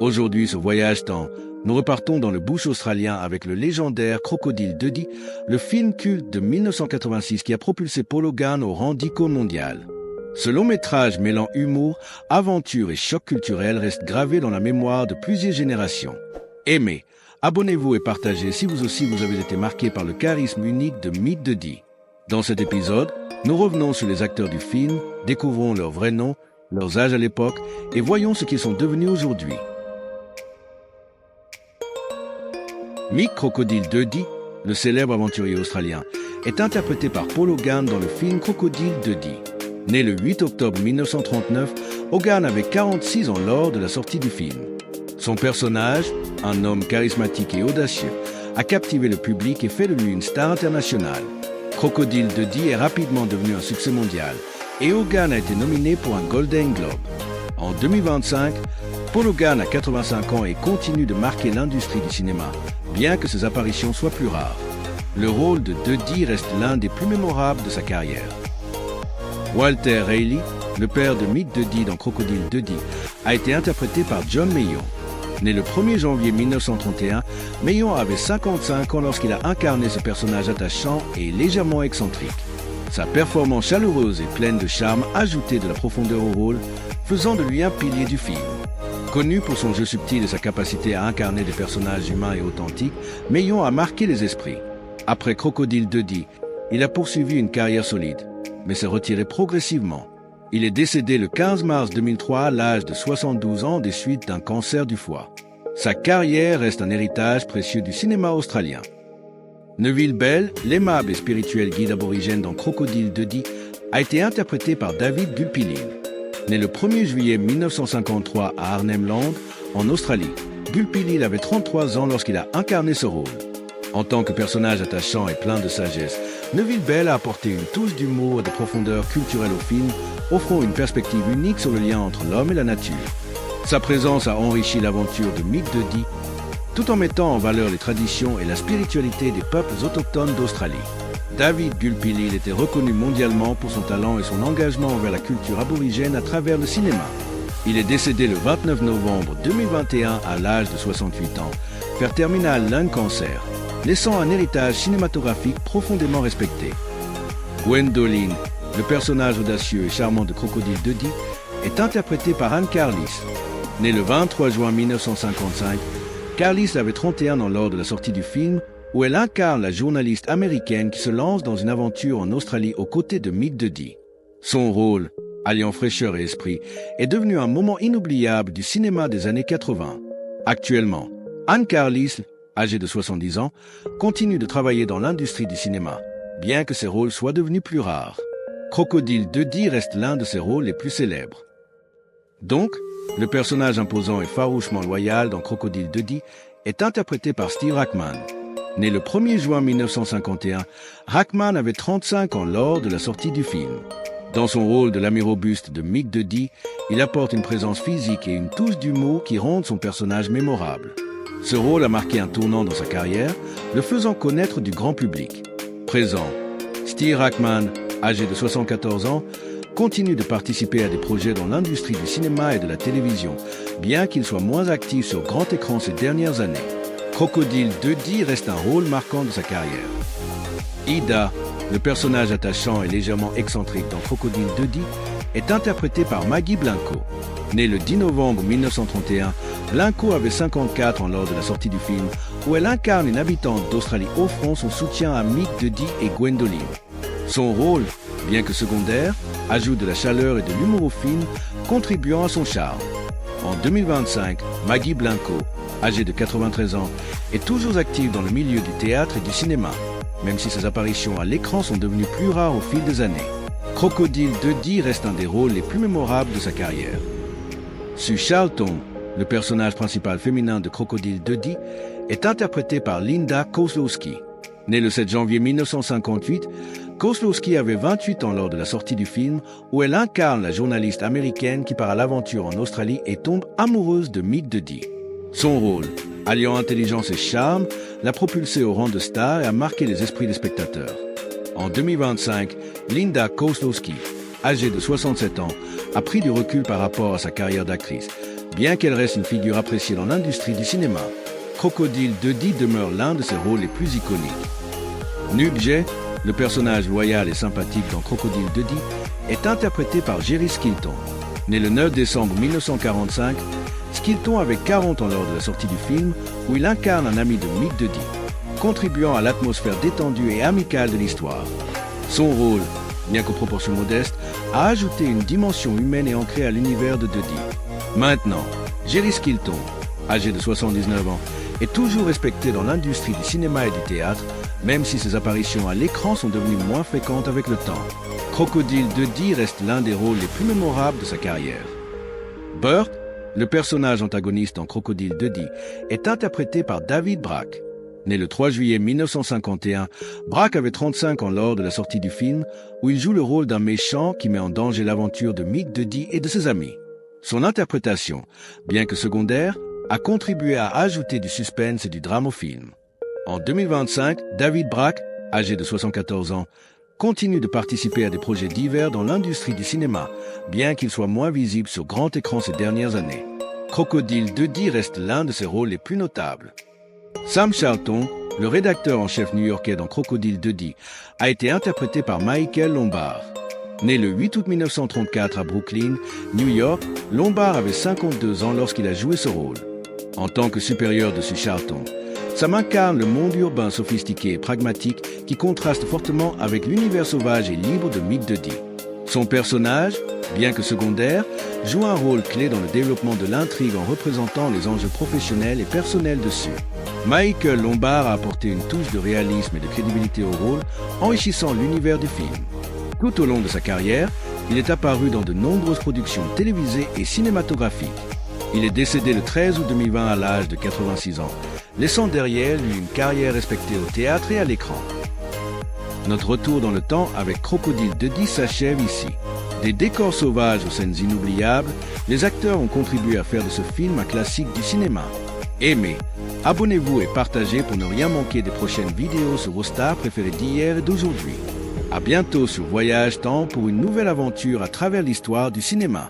Aujourd'hui, ce voyage temps, nous repartons dans le bush australien avec le légendaire Crocodile Dundee, le film culte de 1986 qui a propulsé Paul Hogan au rang d'icône mondiale. Ce long métrage mêlant humour, aventure et choc culturel reste gravé dans la mémoire de plusieurs générations. Aimez, abonnez-vous et partagez si vous aussi vous avez été marqué par le charisme unique de Mick Dundee. Dans cet épisode, nous revenons sur les acteurs du film, découvrons leurs vrais noms, leurs âges à l'époque et voyons ce qu'ils sont devenus aujourd'hui. Mick Crocodile Dundee, le célèbre aventurier australien, est interprété par Paul Hogan dans le film Crocodile Dundee. Né le 8 octobre 1939, Hogan avait 46 ans lors de la sortie du film. Son personnage, un homme charismatique et audacieux, a captivé le public et fait de lui une star internationale. Crocodile Dundee est rapidement devenu un succès mondial et Hogan a été nominé pour un Golden Globe. En 2025, Paul Hogan a 85 ans et continue de marquer l'industrie du cinéma, bien que ses apparitions soient plus rares. Le rôle de Dundee reste l'un des plus mémorables de sa carrière. Walter Raleigh, le père de Mick Dundee dans Crocodile Dundee, a été interprété par John Mayall. Né le 1er janvier 1931, Mayall avait 55 ans lorsqu'il a incarné ce personnage attachant et légèrement excentrique. Sa performance chaleureuse et pleine de charme ajoutait de la profondeur au rôle, faisant de lui un pilier du film. Connu pour son jeu subtil et sa capacité à incarner des personnages humains et authentiques, Mayall a marqué les esprits. Après Crocodile Dundee, il a poursuivi une carrière solide, mais s'est retiré progressivement. Il est décédé le 15 mars 2003 à l'âge de 72 ans des suites d'un cancer du foie. Sa carrière reste un héritage précieux du cinéma australien. Neville Bell, l'aimable et spirituel guide aborigène dans Crocodile Dundee, a été interprété par David Gulpilil. Né le 1er juillet 1953 à Arnhem Land, en Australie, Gulpilil avait 33 ans lorsqu'il a incarné ce rôle. En tant que personnage attachant et plein de sagesse, Neville Bell a apporté une touche d'humour et de profondeur culturelle au film, offrant une perspective unique sur le lien entre l'homme et la nature. Sa présence a enrichi l'aventure de Mick Dundee, tout en mettant en valeur les traditions et la spiritualité des peuples autochtones d'Australie. David Gulpilil était reconnu mondialement pour son talent et son engagement envers la culture aborigène à travers le cinéma. Il est décédé le 29 novembre 2021 à l'âge de 68 ans, faire terminal lung cancer, laissant un héritage cinématographique profondément respecté. Gwendoline, le personnage audacieux et charmant de Crocodile Dundee, est interprété par Anne Carlis. Née le 23 juin 1955, Carlis avait 31 ans lors de la sortie du film, où elle incarne la journaliste américaine qui se lance dans une aventure en Australie aux côtés de Mick Dundee. Son rôle, alliant fraîcheur et esprit, est devenu un moment inoubliable du cinéma des années 80. Actuellement, Anne Carlis, âgée de 70 ans, continue de travailler dans l'industrie du cinéma, bien que ses rôles soient devenus plus rares. Crocodile Dundee reste l'un de ses rôles les plus célèbres. Donc, le personnage imposant et farouchement loyal dans Crocodile Dundee est interprété par Steve Rackman. Né le 1er juin 1951, Rackman avait 35 ans lors de la sortie du film. Dans son rôle de l'ami robuste de Mick Dundee, il apporte une présence physique et une touche d'humour qui rendent son personnage mémorable. Ce rôle a marqué un tournant dans sa carrière, le faisant connaître du grand public. Présent, Steve Rackman, âgé de 74 ans, continue de participer à des projets dans l'industrie du cinéma et de la télévision, bien qu'il soit moins actif sur grand écran ces dernières années. Crocodile Dundee reste un rôle marquant de sa carrière. Ida, le personnage attachant et légèrement excentrique dans Crocodile Dundee, est interprété par Maggie Blanco. Née le 10 novembre 1931, Blanco avait 54 ans lors de la sortie du film, où elle incarne une habitante d'Australie offrant son soutien à Mick Dundee et Gwendoline. Son rôle, bien que secondaire, ajoute de la chaleur et de l'humour au film, contribuant à son charme. En 2025, Maggie Blanco, âgée de 93 ans, est toujours active dans le milieu du théâtre et du cinéma, même si ses apparitions à l'écran sont devenues plus rares au fil des années. Crocodile Dundee reste un des rôles les plus mémorables de sa carrière. Sue Charlton, le personnage principal féminin de Crocodile Dundee, est interprété par Linda Kozlowski. Née le 7 janvier 1958, Kozlowski avait 28 ans lors de la sortie du film, où elle incarne la journaliste américaine qui part à l'aventure en Australie et tombe amoureuse de Mick Dundee. Son rôle, alliant intelligence et charme, l'a propulsée au rang de star et a marqué les esprits des spectateurs. En 2025, Linda Kozlowski, âgée de 67 ans, a pris du recul par rapport à sa carrière d'actrice, bien qu'elle reste une figure appréciée dans l'industrie du cinéma. Crocodile Dundee demeure l'un de ses rôles les plus iconiques. Nuck Jay, le personnage loyal et sympathique dans Crocodile Dundee, est interprété par Jerry Skilton. Né le 9 décembre 1945, Skilton avait 40 ans lors de la sortie du film, où il incarne un ami de Mick Dundee, contribuant à l'atmosphère détendue et amicale de l'histoire. Son rôle, bien qu'aux proportions modestes, a ajouté une dimension humaine et ancrée à l'univers de Dundee. Maintenant, Jerry Skilton, âgé de 79 ans, est toujours respecté dans l'industrie du cinéma et du théâtre, même si ses apparitions à l'écran sont devenues moins fréquentes avec le temps. Crocodile Dundee reste l'un des rôles les plus mémorables de sa carrière. Burt, le personnage antagoniste dans Crocodile Dundee, est interprété par David Brack. Né le 3 juillet 1951, Brack avait 35 ans lors de la sortie du film, où il joue le rôle d'un méchant qui met en danger l'aventure de Mick Dundee et de ses amis. Son interprétation, bien que secondaire, a contribué à ajouter du suspense et du drame au film. En 2025, David Brack, âgé de 74 ans, continue de participer à des projets divers dans l'industrie du cinéma, bien qu'il soit moins visible sur grand écran ces dernières années. Crocodile Dundee reste l'un de ses rôles les plus notables. Sam Charlton, le rédacteur en chef new-yorkais dans Crocodile Dundee, a été interprété par Michael Lombard. Né le 8 août 1934 à Brooklyn, New York, Lombard avait 52 ans lorsqu'il a joué ce rôle. En tant que supérieur de ce Charlton, Sam incarne le monde urbain sophistiqué et pragmatique qui contraste fortement avec l'univers sauvage et libre de Mick Dundee. Son personnage, bien que secondaire, joue un rôle clé dans le développement de l'intrigue en représentant les enjeux professionnels et personnels dessus. Michael Lombard a apporté une touche de réalisme et de crédibilité au rôle, enrichissant l'univers du film. Tout au long de sa carrière, il est apparu dans de nombreuses productions télévisées et cinématographiques. Il est décédé le 13 août 2020 à l'âge de 86 ans, laissant derrière lui une carrière respectée au théâtre et à l'écran. Notre retour dans le temps avec Crocodile Dundee s'achève ici. Des décors sauvages aux scènes inoubliables, les acteurs ont contribué à faire de ce film un classique du cinéma. Aimez, abonnez-vous et partagez pour ne rien manquer des prochaines vidéos sur vos stars préférées d'hier et d'aujourd'hui. À bientôt sur Voyage Temps pour une nouvelle aventure à travers l'histoire du cinéma.